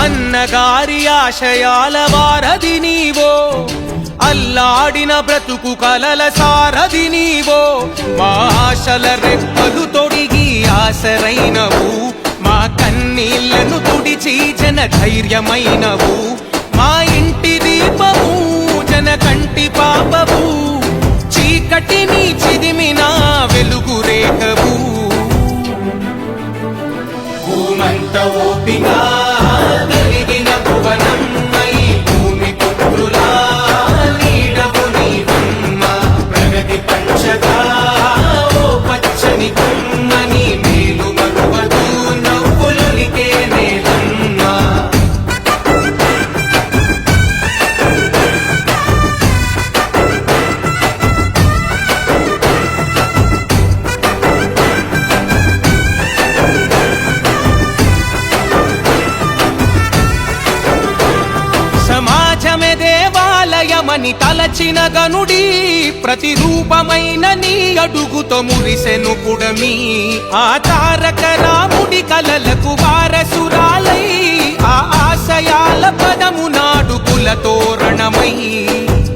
అన్నగారి ఆశయాల వారధి నీవో, అల్లాడిన బ్రతుకు కలల సారథి నీవో. మా ఆశల రెప్పలు తొడిగి ఆసరైనవు, మా కన్నీళ్లను తుడిచి జన ధైర్యమైనవు. మా ఇంటి దీపము జన కంటి పాపవు, చీకటిని చిదిమిన వెలుగు రేఖవు. భూమంత ఓపిగా కలిగిన భువనం భూమి పుత్రులా నీడవు నీవమ్మ. ప్రగతి పంచగా ఓ పచ్చని కొమ్మని మేలు మరువదు నవ్వులొలికే నేలమ్మ. సమాజమే దేవాలయమని తలచిన గనుడి, ప్రతిరూపమైన నీ అడుగుతో మురిసెను పుడమి. ఆ తారక రాముడి కలలకు వారసురాలై, ఆ ఆశయాల పదము నాడుకుల తోరణమై.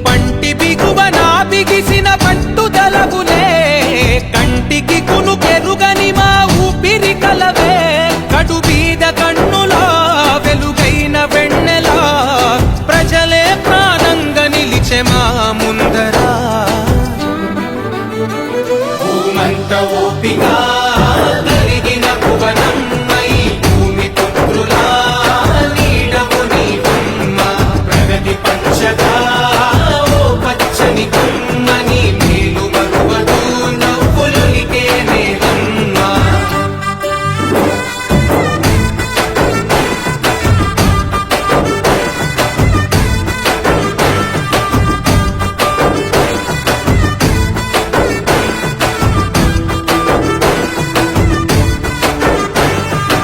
పంటి బిగువన బిగిసిన పట్టుదలవులే, కంటికి కునుకెరుగని మా ఊపిరి కలవే. కడు బీద కన్నులా వెలుగైన వెన్నెలా, ప్రజలే ప్రాణంగా నిలిచే మా ముందరా. భూమంత ఓపిగా కలిగిన భువనం భూమి పుత్రులా నీడవు నీవమ్మ. ప్రగతి పంచగా ఓ పచ్చని కొమ్మని మేలు మరువదు నవ్వులొలికే నేలమ్మ.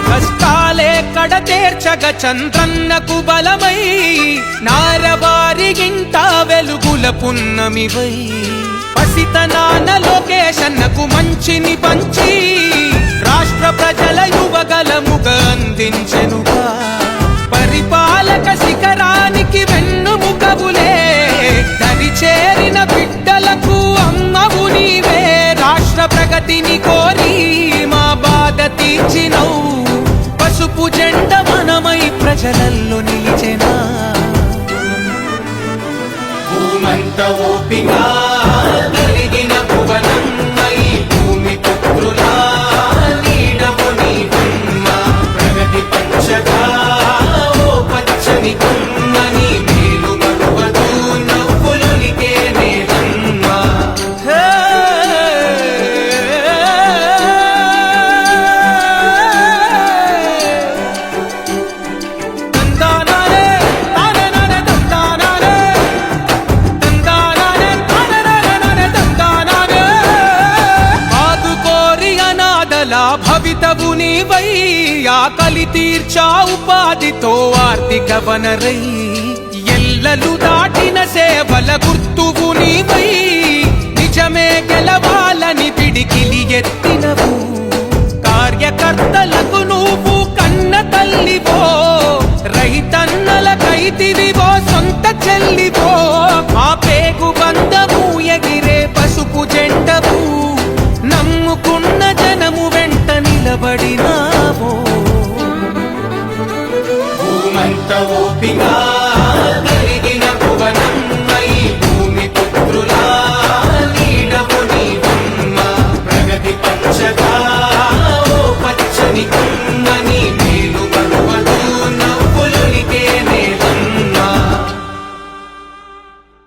కష్టాలే కడతేర్చగ చంద్రన్నకు బలమై, నారవారి గింట వెలుగుల పున్నమివై. పసితనాన లోకేశన్నకు మంచిని పంచి, రాష్ట్ర ప్రజల యువగలముగా అందించెనుగా. పరిపాలక శిఖరానికి వెన్నుముకవులే, దరి చేరిన బిడ్డలకు అమ్మవు నీవే. రాష్ట్ర ప్రగతిని కోరి మా బాధ తీర్చినవు, పసుపు జెండ మనమై ప్రజలల్లో నిలిచెనా. భూమంత ఓపిగా కలిగిన భువనం భూమి పుత్రులా నీడవు నీవమ్మ. ప్రగతి పంచగా ఓ పచ్చని కొమ్మని మేలు మరువదు నవ్వులొలికే నేలమ్మ. భవితవు నీవై, ఆకలి తీర్చా ఉపాధితో ఆర్థిక వనరై. ఎల్లలు దాటిన సేవల గుర్తువు నీవై, నిజమే గెలవాలని పిడికిలి ఎత్తినవు. కార్యకర్తలకు నువ్వు కన్న తల్లివో, రైతన్నల కైతివివో సొంత చెల్లివో. ఆ పేగు బంధము ఎగిరే పసుపు జెండవు, నమ్ముకున్న జనము వెంట నిలబడినావో. భూమంత ఓపిగా